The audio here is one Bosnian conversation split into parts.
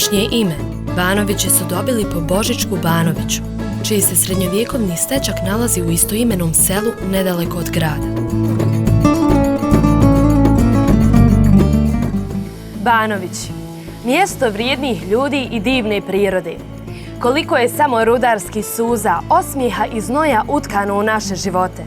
Današnje ime Banovići su dobili po Božičku Banoviću, čiji se srednjovjekovni stečak nalazi u istoimenom selu nedaleko od grada. Banovići, mjesto vrijednih ljudi i divne prirode. Koliko je samo rudarskih suza, osmijeha i znoja utkano u naše živote.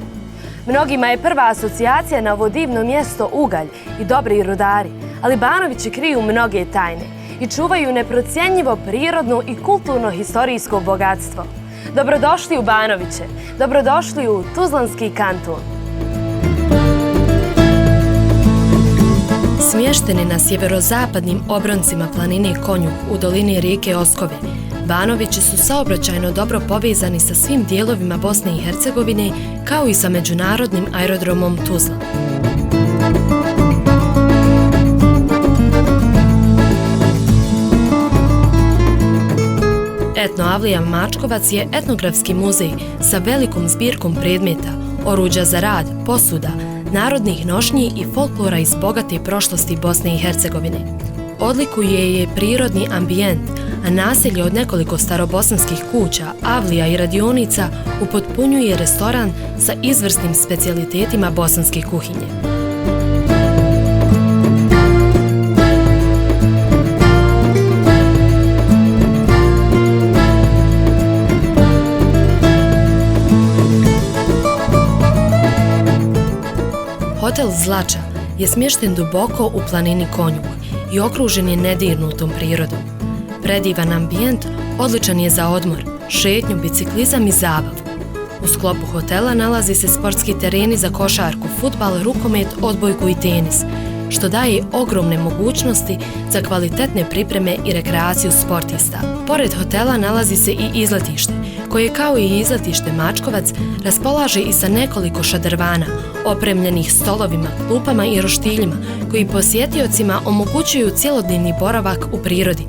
Mnogima je prva asocijacija na ovo divno mjesto ugalj i dobri rudari, ali Banovići kriju mnoge tajne i čuvaju neprocjenjivo prirodno i kulturno-historijsko bogatstvo. Dobrodošli u Banoviće, dobrodošli u Tuzlanski kanton. Smješteni na sjeverozapadnim obroncima planine Konjuh u dolini rijeke Oskove, Banovići su saobraćajno dobro povezani sa svim dijelovima Bosne i Hercegovine, kao i sa međunarodnim aerodromom Tuzla. Etnoavlija Mačkovac je etnografski muzej sa velikom zbirkom predmeta, oruđa za rad, posuda, narodnih nošnji i folklora iz bogate prošlosti Bosne i Hercegovine. Odlikuje je prirodni ambijent, a naselje od nekoliko starobosanskih kuća, avlija i radionica upotpunjuje restoran sa izvrsnim specijalitetima bosanske kuhinje. Hotel Zlača je smješten duboko u planini Konjuh i okružen je nedirnutom prirodom. Predivan ambijent odličan je za odmor, šetnju, biciklizam i zabavu. U sklopu hotela nalazi se sportski tereni za košarku, fudbal, rukomet, odbojku i tenis, što daje ogromne mogućnosti za kvalitetne pripreme i rekreaciju sportista. Pored hotela nalazi se i izletište, koje kao i izletište Mačkovac raspolaže i sa nekoliko šadrvana, opremljenih stolovima, klupama i roštiljima, koji posjetiocima omogućuju cjelodnevni boravak u prirodi,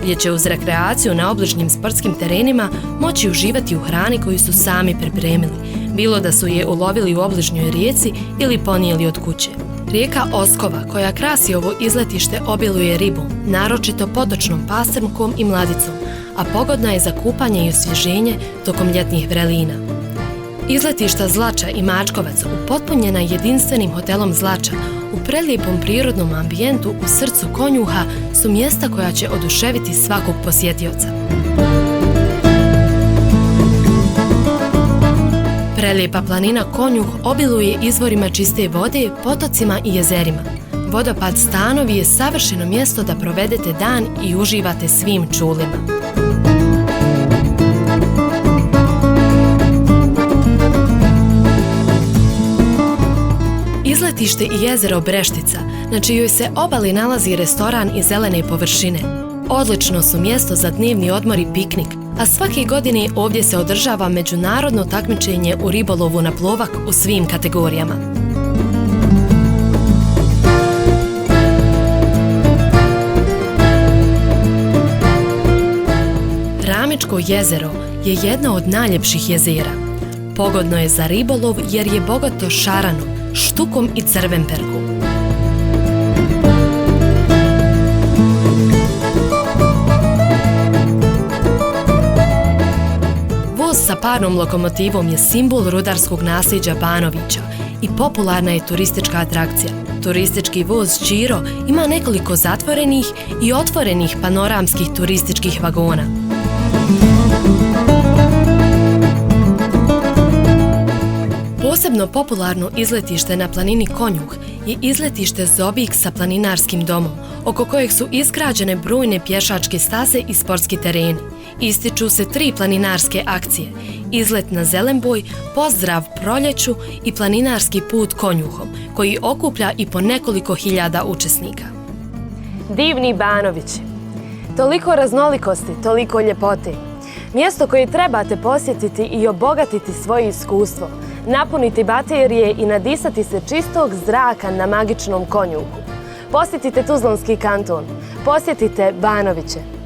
gdje će uz rekreaciju na obližnjim sportskim terenima moći uživati u hrani koju su sami pripremili, bilo da su je ulovili u obližnjoj rijeci ili ponijeli od kuće. Rijeka Oskova, koja krasi ovo izletište, obiluje ribom, naročito potočnom pastrmkom i mladicom, a pogodna je za kupanje i osvježenje tokom ljetnih vrelina. Izletišta Zlača i Mačkovac, upotpunjena jedinstvenim hotelom Zlača, u prelijepom prirodnom ambijentu u srcu Konjuha, su mjesta koja će oduševiti svakog posjetioca. Prelijepa planina Konjuh obiluje izvorima čiste vode, potocima i jezerima. Vodopad Stanovi je savršeno mjesto da provedete dan i uživate svim čulima. Izletište i jezero Breštica, na čijoj se obali nalazi restoran i zelene površine. Odlično su mjesto za dnevni odmor i piknik, a svake godine ovdje se održava međunarodno takmičenje u ribolovu na plovak u svim kategorijama. Ramičko jezero je jedno od najljepših jezera. Pogodno je za ribolov jer je bogato šaranom, štukom i crvenperkom. Voz sa parnom lokomotivom je simbol rudarskog nasljeđa Banovića i popularna je turistička atrakcija. Turistički voz Čiro ima nekoliko zatvorenih i otvorenih panoramskih turističkih vagona. Posebno popularno izletište na planini Konjuh je izletište Zobik sa planinarskim domom, oko kojeg su izgrađene brojne pješačke staze i sportski tereni. Ističu se 3 planinarske akcije: izlet na Zelenboj, pozdrav proljeću i planinarski put Konjuhom, koji okuplja i po nekoliko hiljada učesnika. Divni Banovići. Toliko raznolikosti, toliko ljepote. Mjesto koje trebate posjetiti i obogatiti svoje iskustvo, napuniti baterije i nadisati se čistog zraka na magičnom Konjuhu. Posjetite Tuzlanski kanton, posjetite Banoviće.